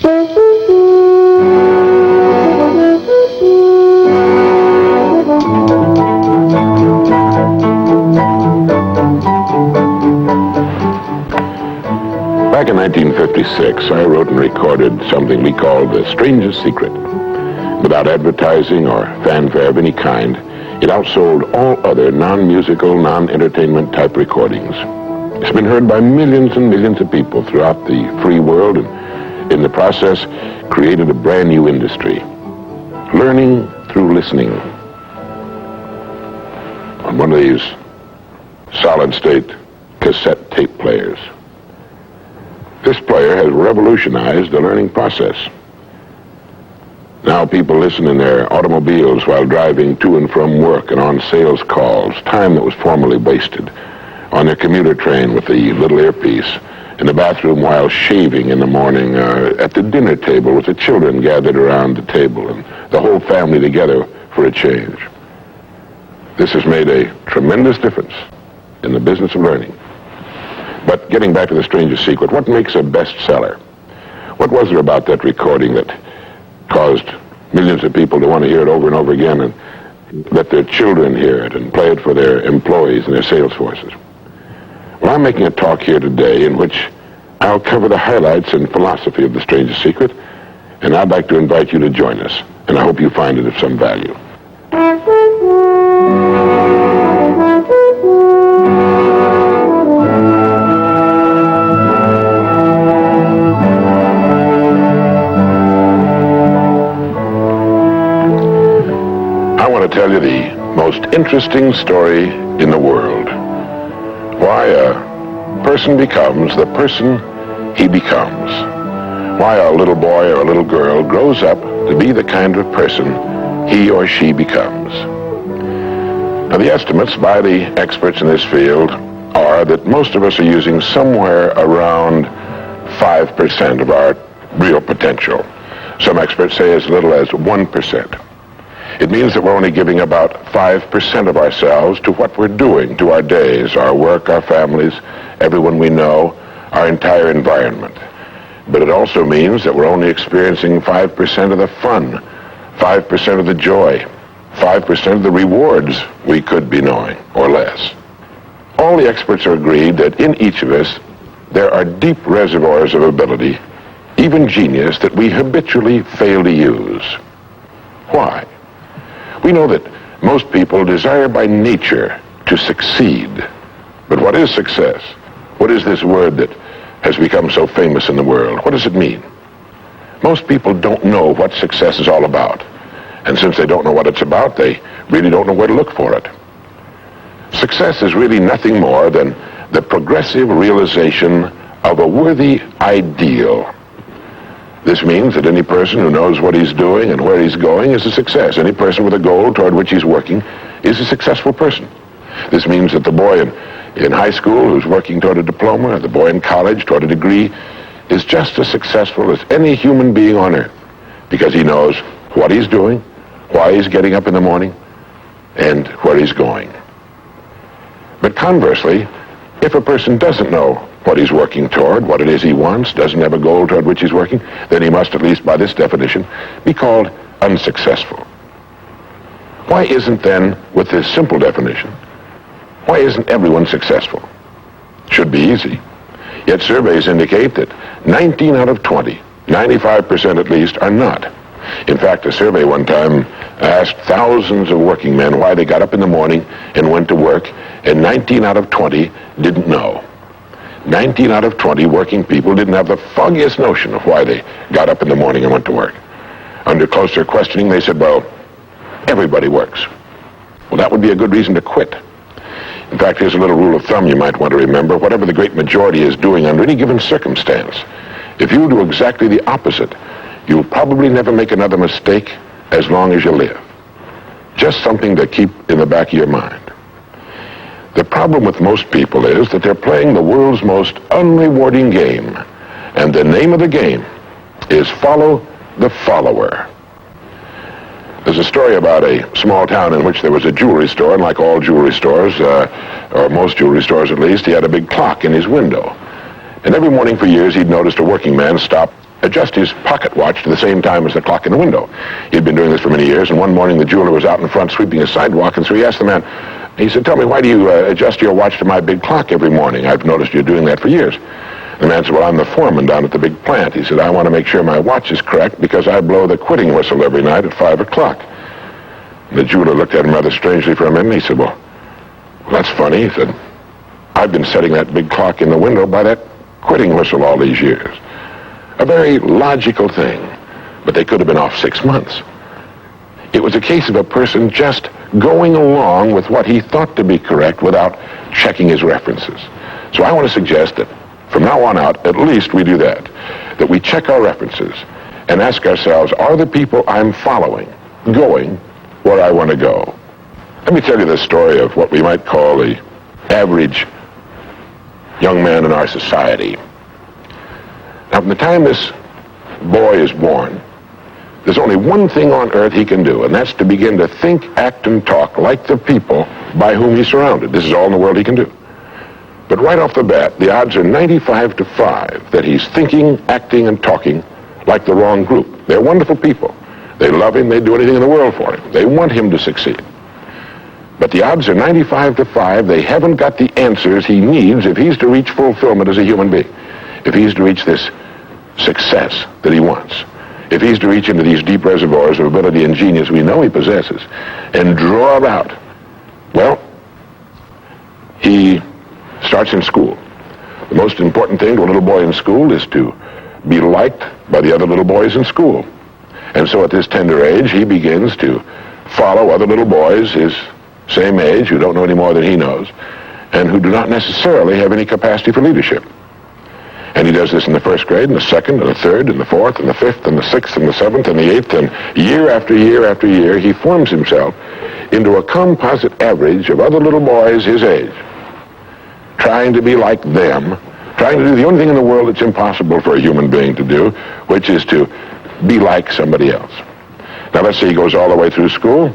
Back in 1956, I wrote and recorded something we called The Strangest Secret. Without advertising or fanfare of any kind, it outsold all other non-musical, non-entertainment type recordings. It's been heard by millions and millions of people throughout the free world, and in the process created a brand new industry. Learning through listening. On one of these solid-state cassette tape players. This player has revolutionized the learning process. Now people listen in their automobiles while driving to and from work and on sales calls, time that was formerly wasted, on their commuter train with the little earpiece, in the bathroom while shaving in the morning, at the dinner table with the children gathered around the table and the whole family together for a change. This has made a tremendous difference in the business of learning. But getting back to The Strangest Secret, what makes a bestseller? What was there about that recording that caused millions of people to want to hear it over and over again and let their children hear it and play it for their employees and their sales forces? Well, I'm making a talk here today in which I'll cover the highlights and philosophy of The Strangest Secret, and I'd like to invite you to join us, and I hope you find it of some value. Tell you the most interesting story in the world. Why a person becomes the person he becomes. Why a little boy or a little girl grows up to be the kind of person he or she becomes. Now, the estimates by the experts in this field are that most of us are using somewhere around 5% of our real potential. Some experts say as little as 1%. It means that we're only giving about 5% of ourselves to what we're doing, to our days, our work, our families, everyone we know, our entire environment. But it also means that we're only experiencing 5% of the fun, 5% of the joy, 5% of the rewards we could be knowing, or less. All the experts are agreed that in each of us, there are deep reservoirs of ability, even genius, that we habitually fail to use. Why? We know that most people desire by nature to succeed. But what is success? What is this word that has become so famous in the world? What does it mean? Most people don't know what success is all about. And since they don't know what it's about, they really don't know where to look for it. Success is really nothing more than the progressive realization of a worthy ideal. This means that any person who knows what he's doing and where he's going is a success. Any person with a goal toward which he's working is a successful person. This means that the boy in high school who's working toward a diploma, or the boy in college toward a degree, is just as successful as any human being on earth, because he knows what he's doing, why he's getting up in the morning, and where he's going. But conversely, if a person doesn't know what he's working toward, what it is he wants, doesn't have a goal toward which he's working, then he must, at least by this definition, be called unsuccessful. Why isn't then, with this simple definition, why isn't everyone successful? Should be easy. Yet surveys indicate that 19 out of 20, 95% at least, are not. In fact, a survey one time asked thousands of working men why they got up in the morning and went to work, and 19 out of 20 didn't know. 19 out of 20 working people didn't have the foggiest notion of why they got up in the morning and went to work. Under closer questioning, they said, well, everybody works. Well, that would be a good reason to quit. In fact, here's a little rule of thumb you might want to remember. Whatever the great majority is doing under any given circumstance, if you do exactly the opposite, you'll probably never make another mistake as long as you live. Just something to keep in the back of your mind. The problem with most people is that they're playing the world's most unrewarding game. And the name of the game is follow the follower. There's a story about a small town in which there was a jewelry store, and like all jewelry stores, or most jewelry stores at least, he had a big clock in his window. And every morning for years he'd noticed a working man stop adjust his pocket watch to the same time as the clock in the window. He'd been doing this for many years, and one morning the jeweler was out in front sweeping a sidewalk, and so he asked the man, he said, "Tell me, why do you adjust your watch to my big clock every morning? I've noticed you're doing that for years." The man said, "Well, I'm the foreman down at the big plant." He said, "I want to make sure my watch is correct because I blow the quitting whistle every night at 5 o'clock. The jeweler looked at him rather strangely for a minute, and he said, well, that's funny." He said, "I've been setting that big clock in the window by that quitting whistle all these years." A very logical thing, but they could have been off 6 months. It was a case of a person just going along with what he thought to be correct without checking his references. So I want to suggest that from now on out, at least we do that we check our references and ask ourselves, are the people I'm following going where I want to go? Let me tell you the story of what we might call the average young man in our society. Now, from the time this boy is born, there's only one thing on earth he can do, and that's to begin to think, act, and talk like the people by whom he's surrounded. This is all in the world he can do. But right off the bat, the odds are 95 to 5 that he's thinking, acting, and talking like the wrong group. They're wonderful people. They love him. They'd do anything in the world for him. They want him to succeed. But the odds are 95 to 5 they haven't got the answers he needs if he's to reach fulfillment as a human being, if he's to reach this success that he wants, if he's to reach into these deep reservoirs of ability and genius we know he possesses and draw it out. Well, he starts in school. The most important thing to a little boy in school is to be liked by the other little boys in school. And so at this tender age, he begins to follow other little boys his same age who don't know any more than he knows and who do not necessarily have any capacity for leadership. And he does this in the first grade, and the second, and the third, and the fourth, and the fifth, and the sixth, and the seventh, and the eighth, and year after year after year, he forms himself into a composite average of other little boys his age, trying to be like them, trying to do the only thing in the world that's impossible for a human being to do, which is to be like somebody else. Now, let's say he goes all the way through school,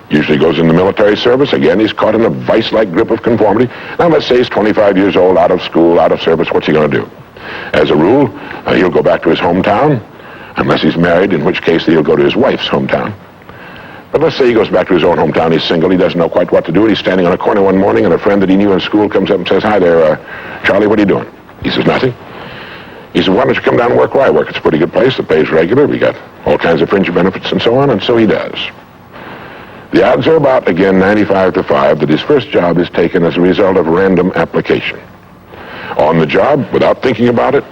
usually goes in the military service. Again, he's caught in a vice-like grip of conformity. Now, let's say he's 25 years old, out of school, out of service. What's he going to do? As a rule, he'll go back to his hometown, unless he's married, in which case he'll go to his wife's hometown. But let's say he goes back to his own hometown, he's single, he doesn't know quite what to do, and he's standing on a corner one morning, and a friend that he knew in school comes up and says, "Hi there, Charlie, what are you doing?" He says, "Nothing." He said, "Why don't you come down and work where I work? It's a pretty good place, the pay's regular, we got all kinds of fringe benefits and so on," and so he does. The odds are about, again, 95 to 5 that his first job is taken as a result of random application. On the job, without thinking about it,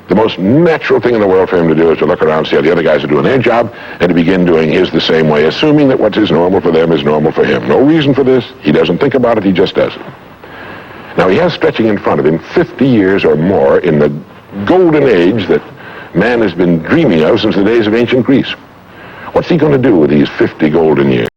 the most natural thing in the world for him to do is to look around, see how the other guys are doing their job, and to begin doing his the same way, assuming that what is normal for them is normal for him. No reason for this. He doesn't think about it. He just does it. Now, he has stretching in front of him 50 years or more in the golden age that man has been dreaming of since the days of ancient Greece. What's he going to do with these 50 golden years?